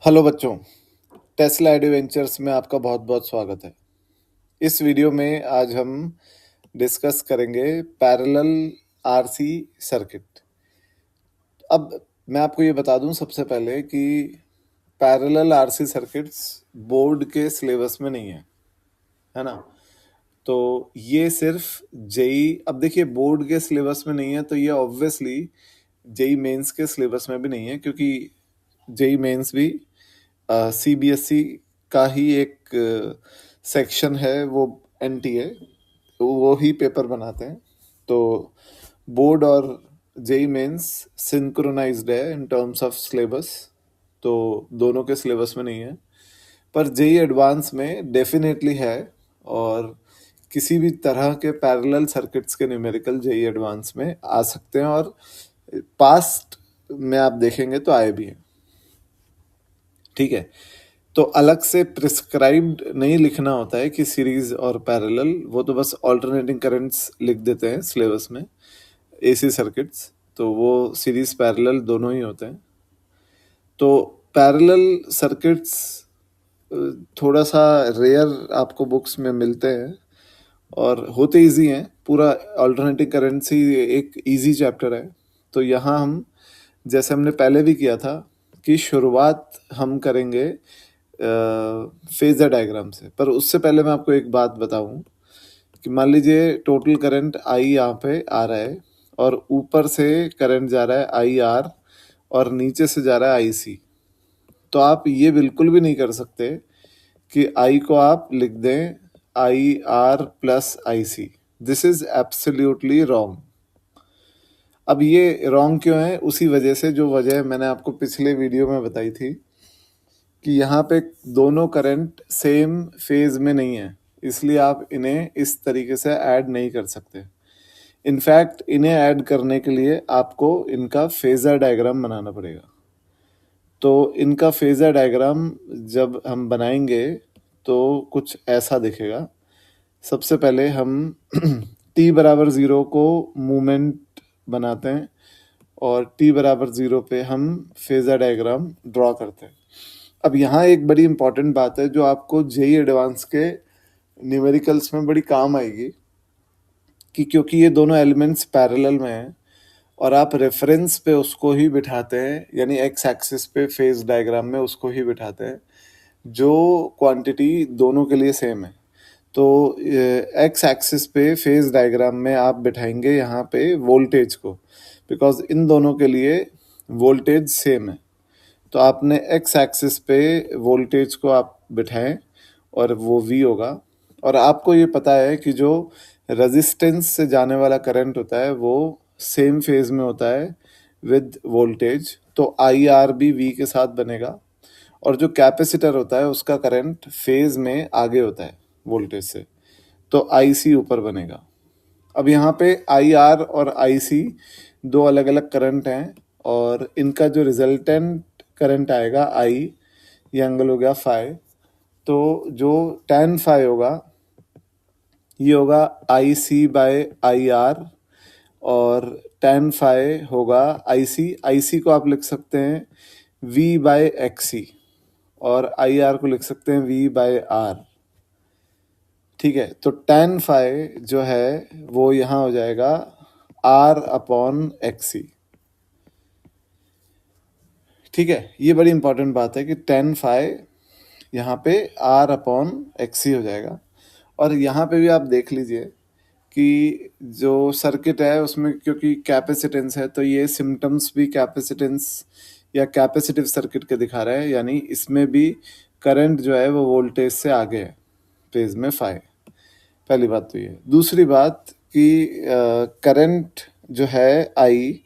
Hello बच्चों, Tesla adventures में आपका बहुत बहुत स्वागत है। इस वीडियो में आज हम डिस्कस करेंगे पैरेलल आरसी सर्किट। अब मैं आपको ये बता दूं सबसे पहले कि पैरेलल आरसी सर्किट्स बोर्ड के सिलेबस में नहीं है ना। तो ये सिर्फ जेई, अब देखिए बोर्ड के सिलेबस में नहीं है तो ये ऑब्वियसली जेई मेंस के सिलेबस में भी नहीं है, क्योंकि जेई मेंस भी सीबीएसई का ही एक सेक्शन है, वो एनटीए, वो ही पेपर बनाते हैं। तो बोर्ड और जेई मेंस सिंक्रोनाइज्ड है इन टर्म्स ऑफ सिलेबस, तो दोनों के सिलेबस में नहीं है। पर जेई एडवांस में डेफिनेटली है, और किसी भी तरह के पैरेलल सर्किट्स के न्यूमेरिकल जेई एडवांस में आ सकते हैं, और पास्ट में आप देखेंगे तो आए भी हैं। ठीक है, तो अलग से प्रिस्क्राइब्ड नहीं लिखना होता है कि सीरीज और पैरेलल, वो तो बस ऑल्टरनेटिंग करंट्स लिख देते हैं सिलेबस में। एसी सर्किट्स तो वो सीरीज पैरेलल दोनों ही होते हैं। तो पैरेलल सर्किट्स थोड़ा सा रेयर आपको बुक्स में मिलते हैं, और होते इजी हैं। पूरा ऑल्टरनेटिंग करंट्स ही एक इजी चैप्टर है। तो यहाँ हम, जैसे हमने पहले भी किया था, कि शुरुआत हम करेंगे फेजर डायग्राम से। पर उससे पहले मैं आपको एक बात बताऊं कि मान लीजिए टोटल करंट आई यहाँ पे आ रहा है, और ऊपर से करंट जा रहा है आई आर, और नीचे से जा रहा है आई सी। तो आप ये बिल्कुल भी नहीं कर सकते कि आई को आप लिख दें I R plus I C. This is absolutely wrong. अब ये रॉन्ग क्यों है? उसी वजह से जो वजह मैंने आपको पिछले वीडियो में बताई थी, कि यहाँ पे दोनों करंट सेम फेज में नहीं है, इसलिए आप इन्हें इस तरीके से ऐड नहीं कर सकते। इनफैक्ट इन्हें ऐड करने के लिए आपको इनका फेजर डायग्राम बनाना पड़ेगा। तो इनका फेजर डायग्राम जब हम बनाएंगे तो कुछ ऐसा दिखेगा। सबसे पहले हम t बराबर 0 को मूवमेंट बनाते हैं, और t बराबर 0 पे हम फेजर डायग्राम ड्रॉ करते हैं। अब यहाँ एक बड़ी इंपॉर्टेंट बात है जो आपको जेई एडवांस के न्यूमेरिकल्स में बड़ी काम आएगी, कि क्योंकि ये दोनों एलिमेंट्स पैरेलल में हैं, और आप रेफरेंस पे उसको ही बिठाते हैं, यानी एक्स एक्सिस पे फेज डायग्राम में उसको ही बिठाते हैं जो क्वांटिटी दोनों के लिए सेम है। तो एक्स एक्सिस पे फेज डायग्राम में आप बिठाएंगे यहाँ पे वोल्टेज को, बिकॉज इन दोनों के लिए वोल्टेज सेम है। तो आपने एक्स एक्सिस पे वोल्टेज को आप बिठाएं, और वो V होगा। और आपको ये पता है कि जो रेजिस्टेंस से जाने वाला करंट होता है वो सेम फेज में होता है विद वोल्टेज, तो आई आर भी V के साथ बनेगा। और जो कैपेसिटर होता है उसका करंट फेज में आगे होता है वोल्टेज से, तो आई सी ऊपर बनेगा। अब यहाँ पे आई आर और आई सी दो अलग अलग करंट हैं, और इनका जो रिजल्टेंट करंट आएगा आई, ये एंगल हो गया फाई। तो जो tan फाई होगा ये होगा आई सी बाय आई आर, और tan फाई होगा आई सी। आई सी को आप लिख सकते हैं V बाय एक्स सी, और आई आर को लिख सकते हैं V बाय आर। ठीक है, तो tan फाई जो है वो यहाँ हो जाएगा R अपॉन एक्स सी। ठीक है, ये बड़ी इंपॉर्टेंट बात है कि tan फाई यहाँ पे R अपॉन एक्स सी हो जाएगा। और यहाँ पे भी आप देख लीजिए कि जो सर्किट है उसमें क्योंकि कैपेसिटेंस है, तो ये सिम्टम्स भी कैपेसिटेंस या कैपेसिटिव सर्किट के दिखा रहा है, यानी इसमें भी करंट जो है वो वोल्टेज से आगे है फेज में फाई। पहली बात तो ये। दूसरी बात कि करंट जो है आई,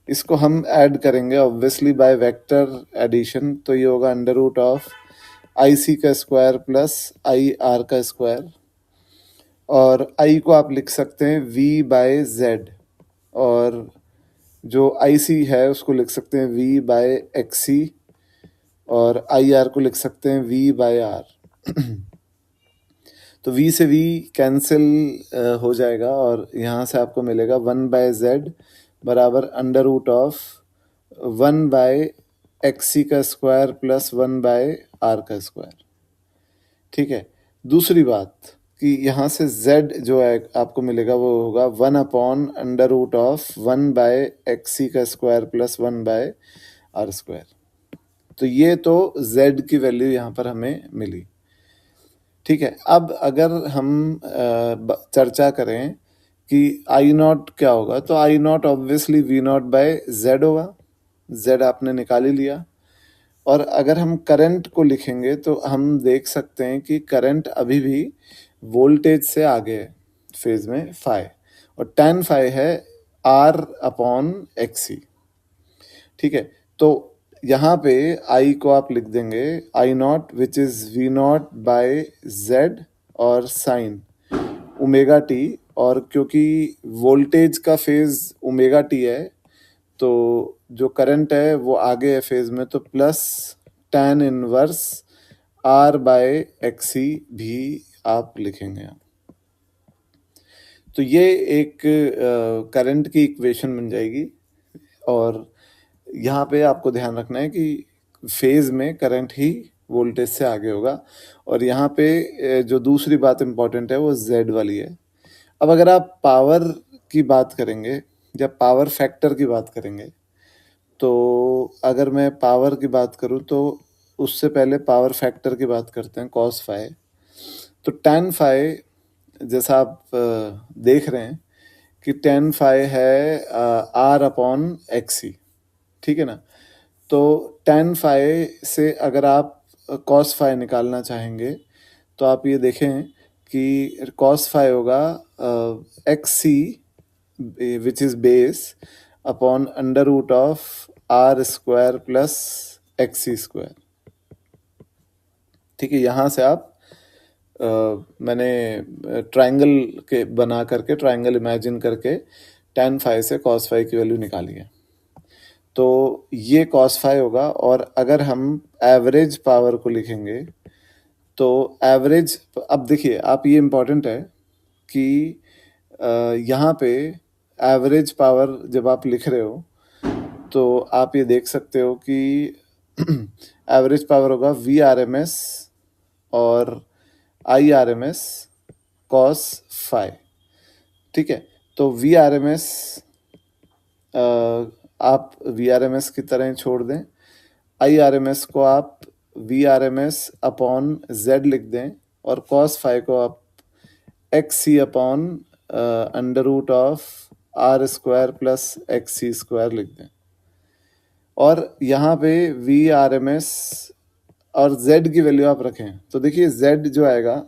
इसको हम ऐड करेंगे ऑब्वियसली बाय वेक्टर एडिशन, तो ये होगा अंडर रूट ऑफ आई सी का स्क्वायर प्लस आई आर का स्क्वायर। और आई को आप लिख सकते हैं V बाय जेड, और जो आई सी है उसको लिख सकते हैं V बाय एक्स सी, और आई आर को लिख सकते हैं V बाय आर। तो V से V कैंसिल हो जाएगा, और यहाँ से आपको मिलेगा 1 बाय जेड बराबर under root of 1 by XC का स्क्वायर प्लस 1/R का स्क्वायर। ठीक है, दूसरी बात कि यहाँ से Z जो है आपको मिलेगा वो होगा 1/√1/XC का स्क्वायर प्लस 1/R स्क्वायर। तो ये तो Z की वैल्यू यहाँ पर हमें मिली। ठीक है, अब अगर हम चर्चा करें कि आई नॉट क्या होगा, तो आई नॉट ऑब्वियसली V0/Z होगा। Z आपने निकाल ही लिया। और अगर हम करंट को लिखेंगे तो हम देख सकते हैं कि करंट अभी भी वोल्टेज से आगे है फेज में फाई, और tan फाई है R/XC। ठीक है, तो यहाँ पे I को आप लिख देंगे I0 विच इज V0/Z और साइन ओमेगा टी, और क्योंकि वोल्टेज का फेज ओमेगा टी है तो जो करंट है वो आगे है फेज में, तो प्लस tan इनवर्स R/XC भी आप लिखेंगे। तो ये एक करंट की इक्वेशन बन जाएगी। और यहाँ पे आपको ध्यान रखना है कि फेज में करंट ही वोल्टेज से आगे होगा। और यहाँ पे जो दूसरी बात इम्पॉर्टेंट है वो Z वाली है। अब अगर आप पावर की बात करेंगे या पावर फैक्टर की बात करेंगे, तो अगर मैं पावर की बात करूँ तो उससे पहले पावर फैक्टर की बात करते हैं, कॉस फाई। तो tan फाई जैसा आप देख रहे हैं कि tan फाई है R/XC। ठीक है ना, तो tan फाई से अगर आप cos फाई निकालना चाहेंगे तो आप ये देखें कि cos फाई होगा XC which is base upon √R² plus XC²। ठीक है, यहाँ से आप मैंने ट्रायंगल के बना करके, ट्रायंगल इमेजिन करके tan फाई से cos फाई की वैल्यू निकाली है। तो ये cos फाई होगा। और अगर हम एवरेज पावर को लिखेंगे तो एवरेज, अब देखिए आप, ये इम्पोर्टेंट है कि यहाँ पे एवरेज पावर जब आप लिख रहे हो तो आप ये देख सकते हो कि एवरेज पावर होगा VRMS और IRMS cos फाई। ठीक है, तो VRMS आप VRMS की तरह ही छोड़ दें, IRMS को आप VRMS/Z लिख दें, और cos फाई को आप XC/√R² प्लस XC² लिख दें। और यहाँ पे VRMS और Z की वैल्यू आप रखें, तो देखिए Z जो आएगा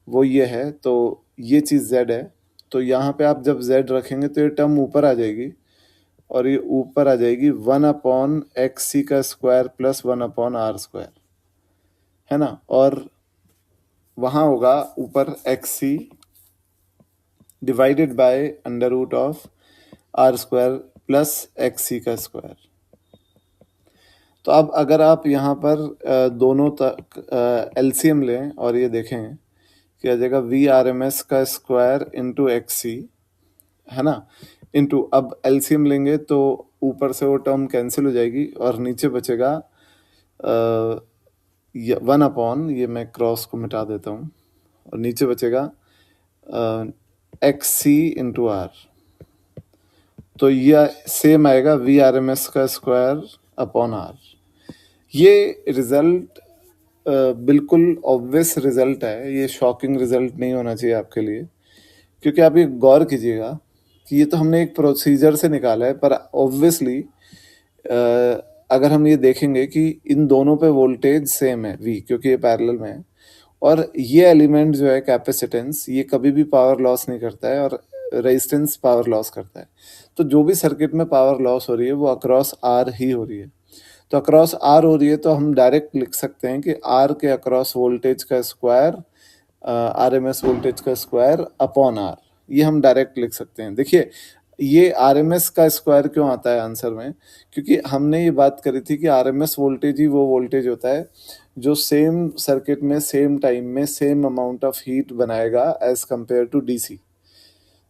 वो ये है, तो ये चीज़ Z है। तो यहाँ पे आप जब Z रखेंगे तो ये टर्म ऊपर आ जाएगी, और ये ऊपर आ जाएगी 1/XC का स्क्वायर प्लस 1/R², है ना। और वहाँ होगा ऊपर XC divided by √R² plus XC का स्क्वायर। तो अब अगर आप यहाँ पर दोनों तक LCM लें और ये देखें कि आ जाएगा VRMS का स्क्वायर इंटू XC, है ना, इंटू, अब LCM लेंगे तो ऊपर से वो टर्म कैंसिल हो जाएगी और नीचे बचेगा 1/, ये मैं क्रॉस को मिटा देता हूँ, और नीचे बचेगा XC इंटू R। तो यह सेम आएगा VRMS का स्क्वायर अपॉन R। ये रिजल्ट बिल्कुल ऑब्वियस रिजल्ट है, ये शॉकिंग रिजल्ट नहीं होना चाहिए आपके लिए, क्योंकि आप ये गौर कीजिएगा कि ये तो हमने एक प्रोसीजर से निकाला है, पर ऑब्वियसली अगर हम ये देखेंगे कि इन दोनों पे वोल्टेज सेम है V, क्योंकि ये पैरेलल में है, और ये एलिमेंट जो है कैपेसिटेंस, ये कभी भी पावर लॉस नहीं करता है, और रेजिस्टेंस पावर लॉस करता है। तो जो भी सर्किट में पावर लॉस हो रही है वो अक्रॉस R ही हो रही है। तो अक्रॉस R हो रही है तो हम डायरेक्ट लिख सकते हैं कि R के अक्रॉस वोल्टेज का स्क्वायर RMS वोल्टेज का स्क्वायर अपॉन R, ये हम डायरेक्ट लिख सकते हैं। देखिए ये RMS का स्क्वायर क्यों आता है आंसर में, क्योंकि हमने ये बात करी थी कि RMS वोल्टेज ही वो वोल्टेज होता है जो सेम सर्किट में सेम टाइम में सेम अमाउंट ऑफ हीट बनाएगा एज कंपेयर टू DC।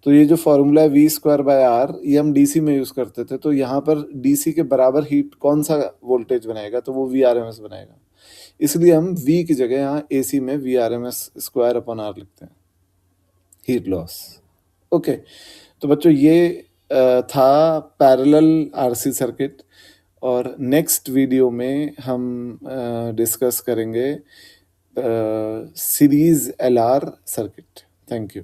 तो ये जो फॉर्मूला है वी स्क्वायर बाय आर, ये हम डीसी में यूज करते थे, तो यहाँ पर डीसी के बराबर हीट कौन सा वोल्टेज बनाएगा, तो वो वी आर एम एस बनाएगा। इसलिए हम वी की जगह यहाँ एसी में V R M S square upon R लिखते हैं, हीट लॉस। ओके, तो बच्चों ये था पैरेलल आरसी सर्किट, और नेक्स्ट वीडियो में हम डिस्कस करेंगे series LR circuit. Thank you.